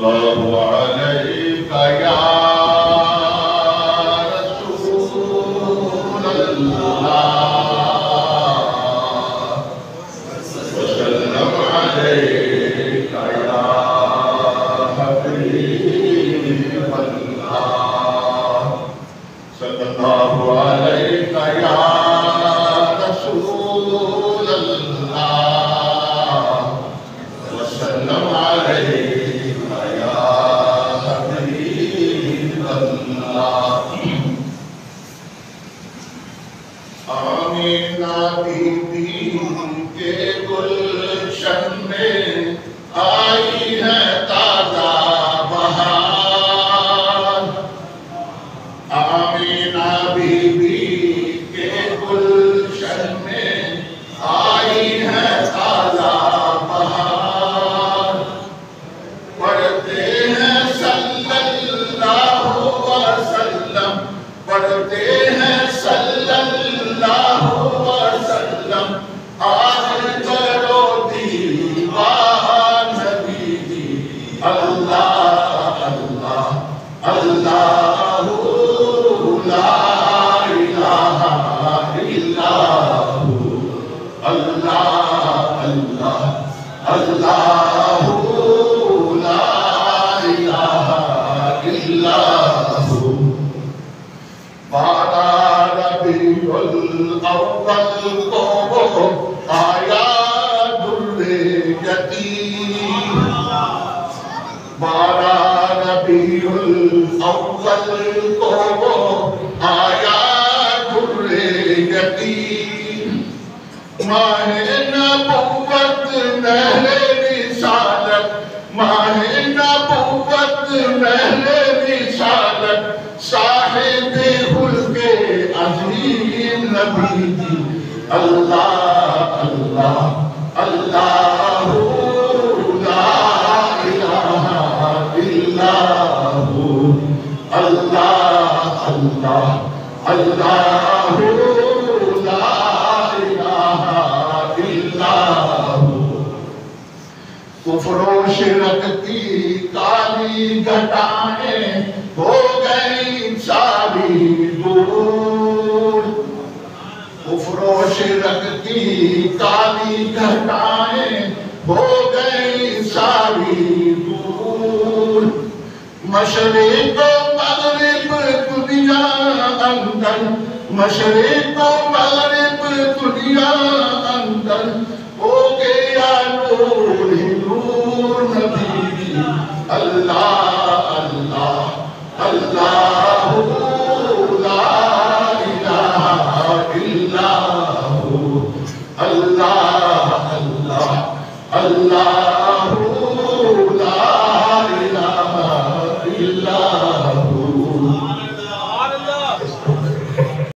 الله عليك يا رسول الله وسلم عليك يا حبيب الله صلى الله عليك يا رسول الله وسلم عليك يا حبيب الله آمینہ بی بی کے گلشن میں آئی ہے تازہ بہار آمینہ بی بی کے گلشن میں آئی ہے تازہ بہار پڑھتے ہیں صلی اللہ وسلم پڑھتے ہیں صلی اللہ وسلم آج کرو دیوان نبی دی اللہ اللہ اللہ لا الہ الا اللہ اللہ اللہ لا الہ الا بارہ ربیع الاول کو آیا در یتیم بارہ ربیع الاول کو آیا در یتیم ماہ نبوت مہر رسالت ماہ نبوت مہر رسالت صاحب خلق عظیم نبی دی اللہ اللہ اللہ لا الہ الا اللہ اللہ اللہ لا الہ الا کفر و شرک کی کالی گھٹائیں ہو گئی ساری دور کفر و شرک کی کالی گھٹائیں ہو گئی ساری دور مشرق و مغرب دنیا اندر مشرق و مغرب دنیا اندر ہو گیا نور ہی نور نبی دی اللہ اللہ اللہ لا الہ الا اللہ اللہ اللہ